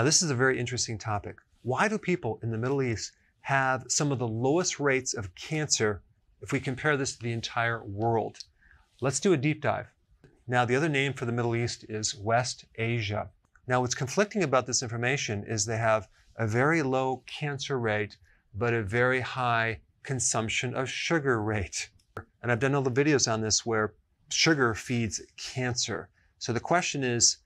Now, this is a very interesting topic. Why do people in the Middle East have some of the lowest rates of cancer if we compare this to the entire world? Let's do a deep dive. Now, the other name for the Middle East is West Asia. Now, what's conflicting about this information is they have a very low cancer rate, but a very high consumption of sugar rate. And I've done all the videos on this where sugar feeds cancer. So the question is,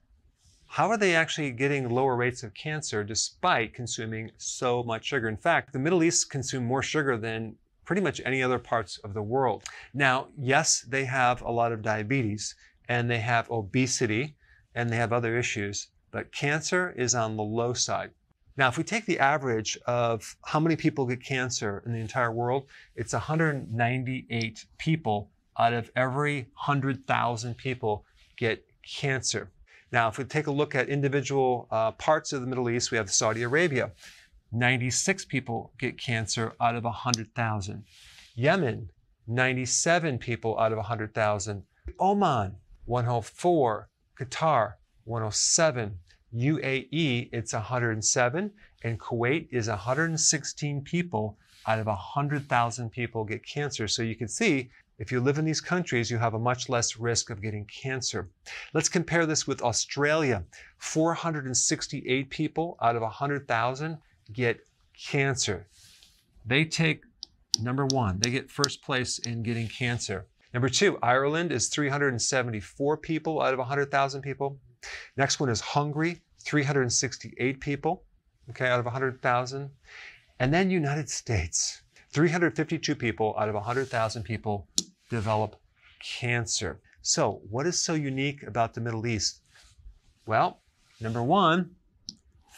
how are they actually getting lower rates of cancer despite consuming so much sugar? In fact, the Middle East consume more sugar than pretty much any other parts of the world. Now, yes, they have a lot of diabetes and they have obesity and they have other issues, but cancer is on the low side. Now, if we take the average of how many people get cancer in the entire world, it's 198 people out of every 100,000 people get cancer. Now, if we take a look at individual parts of the Middle East, we have Saudi Arabia. 96 people get cancer out of 100,000. Yemen, 97 people out of 100,000. Oman, 104. Qatar, 107. UAE, it's 107. And Kuwait is 116 people out of 100,000 people get cancer. So you can see, if you live in these countries, you have a much less risk of getting cancer. Let's compare this with Australia. 468 people out of 100,000 get cancer. They take number one. They get first place in getting cancer. Number two, Ireland is 374 people out of 100,000 people. Next one is Hungary, 368 people, okay, out of 100,000. And then United States, 352 people out of 100,000 people develop cancer. So what is so unique about the Middle East? Well, number one,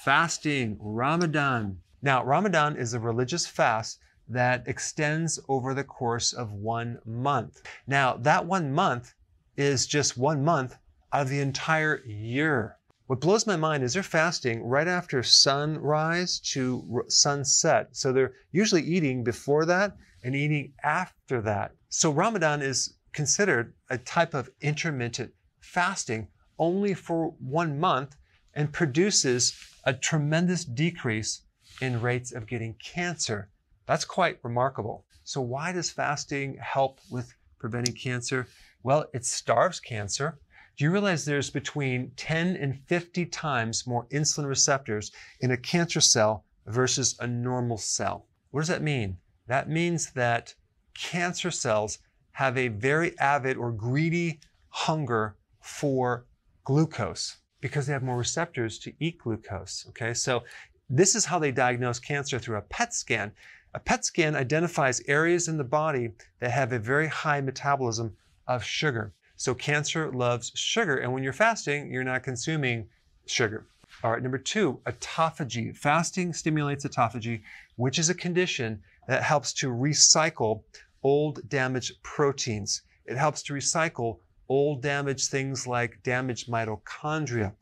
fasting, Ramadan. Now, Ramadan is a religious fast that extends over the course of 1 month. Now, that 1 month is just 1 month out of the entire year. What blows my mind is they're fasting right after sunrise to sunset. So they're usually eating before that and eating after that. So Ramadan is considered a type of intermittent fasting only for 1 month and produces a tremendous decrease in rates of getting cancer. That's quite remarkable. So why does fasting help with preventing cancer? Well, it starves cancer. Do you realize there's between 10 and 50 times more insulin receptors in a cancer cell versus a normal cell? What does that mean? That means that cancer cells have a very avid or greedy hunger for glucose because they have more receptors to eat glucose, okay? So this is how they diagnose cancer through a PET scan. A PET scan identifies areas in the body that have a very high metabolism of sugar. So cancer loves sugar, and when you're fasting, you're not consuming sugar. All right, number two, autophagy. Fasting stimulates autophagy, which is a condition that helps to recycle old damaged proteins. It helps to recycle old damaged things like damaged mitochondria.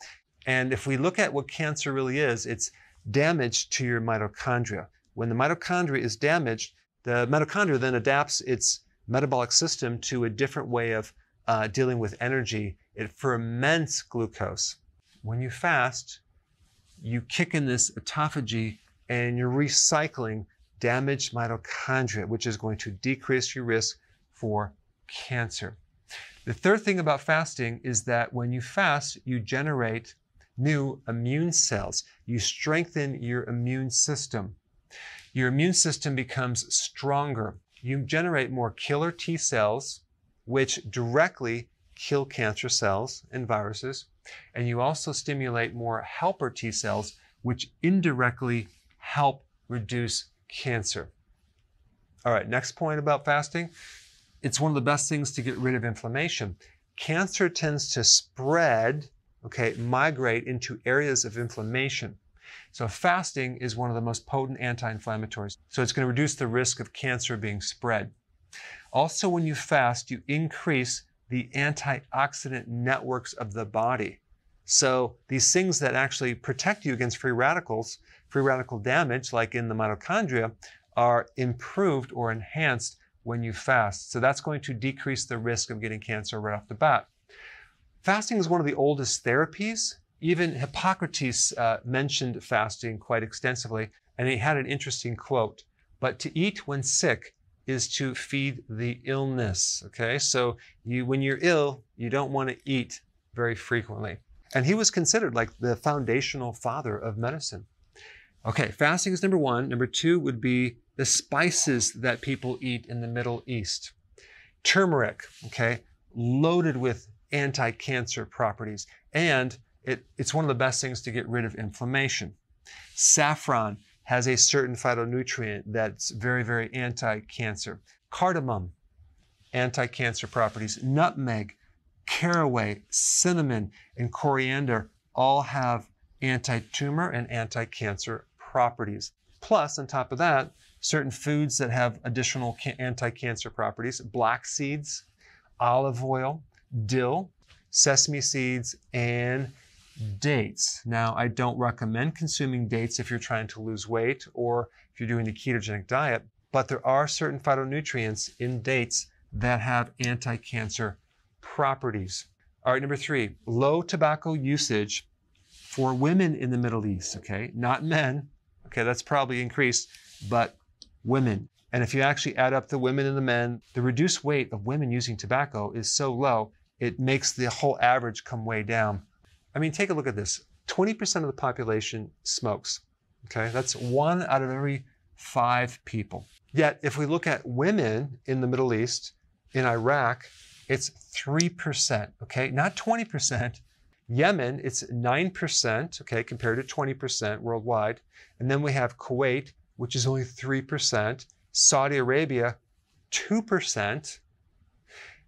And if we look at what cancer really is, it's damage to your mitochondria. When the mitochondria is damaged, the mitochondria then adapts its metabolic system to a different way of dealing with energy. It ferments glucose. When you fast, you kick in this autophagy and you're recycling damaged mitochondria, which is going to decrease your risk for cancer. The third thing about fasting is that when you fast, you generate new immune cells. You strengthen your immune system. Your immune system becomes stronger. You generate more killer T cells, which directly kill cancer cells and viruses. And you also stimulate more helper T cells, which indirectly help reduce cancer. All right, next point about fasting. It's one of the best things to get rid of inflammation. Cancer tends to spread, migrate into areas of inflammation. So fasting is one of the most potent anti-inflammatories. So it's going to reduce the risk of cancer being spread. Also, when you fast, you increase the antioxidant networks of the body. So these things that actually protect you against free radical damage, like in the mitochondria, are improved or enhanced when you fast. So that's going to decrease the risk of getting cancer right off the bat. Fasting is one of the oldest therapies, Even Hippocrates mentioned fasting quite extensively, and he had an interesting quote, "But to eat when sick is to feed the illness." Okay, so when you're ill, you don't want to eat very frequently. And he was considered like the foundational father of medicine. Okay, fasting is number one. Number two would be the spices that people eat in the Middle East. Turmeric, okay, loaded with anti-cancer properties, and it's one of the best things to get rid of inflammation. Saffron has a certain phytonutrient that's very, very anti-cancer. Cardamom, anti-cancer properties. Nutmeg, caraway, cinnamon, and coriander all have anti-tumor and anti-cancer properties. Plus, on top of that, certain foods that have additional anti-cancer properties: black seeds, olive oil, dill, sesame seeds, and dates. Now, I don't recommend consuming dates if you're trying to lose weight or if you're doing the ketogenic diet, but there are certain phytonutrients in dates that have anti-cancer properties. All right, number three, low tobacco usage for women in the Middle East, okay? Not men, okay, that's probably increased, but women. And if you actually add up the women and the men, the reduced weight of women using tobacco is so low, it makes the whole average come way down. I mean, take a look at this. 20% of the population smokes, okay? That's 1 out of every 5 people. Yet, if we look at women in the Middle East, in Iraq, it's 3%, okay? Not 20%. Yemen, it's 9%, okay, compared to 20% worldwide. And then we have Kuwait, which is only 3%. Saudi Arabia, 2%.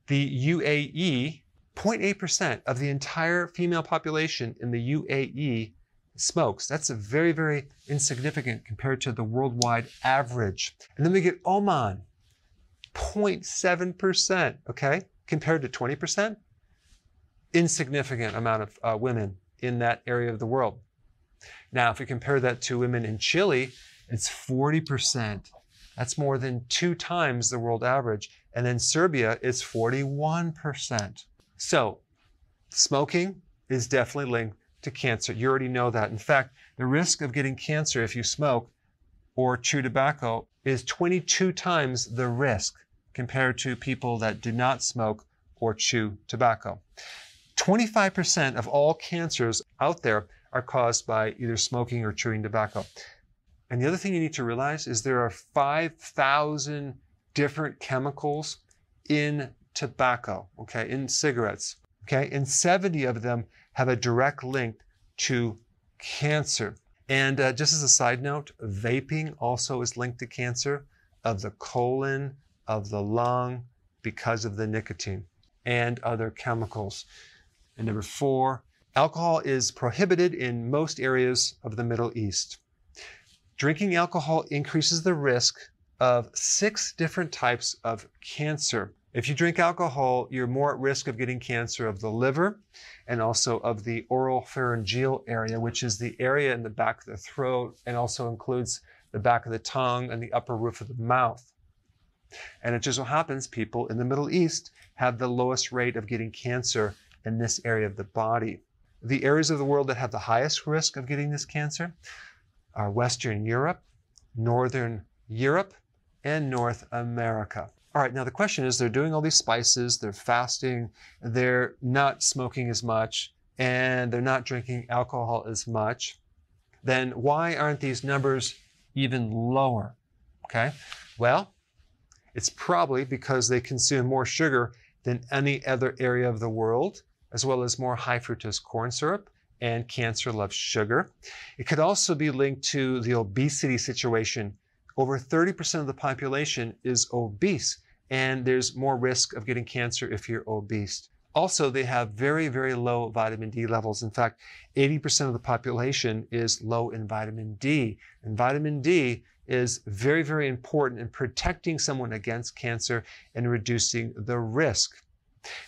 The UAE, 0.8% of the entire female population in the UAE smokes. That's very, very insignificant compared to the worldwide average. And then we get Oman, 0.7%, okay? Compared to 20%, insignificant amount of women in that area of the world. Now, if we compare that to women in Chile, it's 40%. That's more than 2 times the world average. And then Serbia is 41%. So smoking is definitely linked to cancer. You already know that. In fact, the risk of getting cancer if you smoke or chew tobacco is 22 times the risk compared to people that do not smoke or chew tobacco. 25% of all cancers out there are caused by either smoking or chewing tobacco. And the other thing you need to realize is there are 5,000 different chemicals in tobacco, okay, in cigarettes, okay, and 70 of them have a direct link to cancer. And just as a side note, vaping also is linked to cancer of the colon, of the lung, because of the nicotine and other chemicals. And number 4, alcohol is prohibited in most areas of the Middle East. Drinking alcohol increases the risk of 6 different types of cancer. If you drink alcohol, you're more at risk of getting cancer of the liver and also of the oropharyngeal area, which is the area in the back of the throat and also includes the back of the tongue and the upper roof of the mouth. And it just so happens people in the Middle East have the lowest rate of getting cancer in this area of the body. The areas of the world that have the highest risk of getting this cancer are Western Europe, Northern Europe, and North America. All right, now the question is, they're doing all these spices, they're fasting, they're not smoking as much, and they're not drinking alcohol as much. Then why aren't these numbers even lower? Okay, well, it's probably because they consume more sugar than any other area of the world, as well as more high fructose corn syrup, and cancer loves sugar. It could also be linked to the obesity situation. Over 30% of the population is obese, and there's more risk of getting cancer if you're obese. Also, they have very, very low vitamin D levels. In fact, 80% of the population is low in vitamin D. And vitamin D is very, very important in protecting someone against cancer and reducing the risk.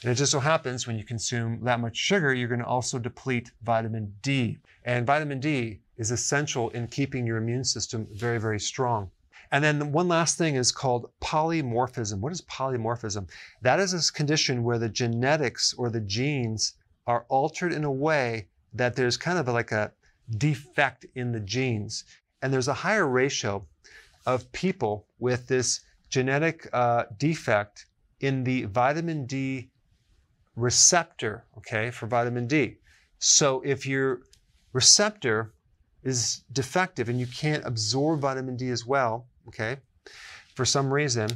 And it just so happens when you consume that much sugar, you're going to also deplete vitamin D. And vitamin D is essential in keeping your immune system very, very strong. And then one last thing is called polymorphism. What is polymorphism? That is a condition where the genetics or the genes are altered in a way that there's kind of like a defect in the genes, and there's a higher ratio of people with this genetic defect in the vitamin D receptor, okay, for vitamin D. So if your receptor is defective and you can't absorb vitamin D as well, okay, for some reason,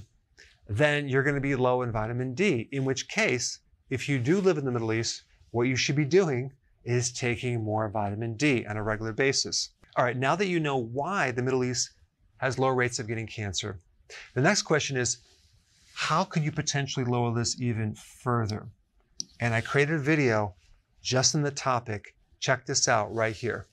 then you're going to be low in vitamin D, in which case, if you do live in the Middle East, what you should be doing is taking more vitamin D on a regular basis. All right, now that you know why the Middle East has low rates of getting cancer, the next question is, how could you potentially lower this even further? And I created a video just on the topic. Check this out right here.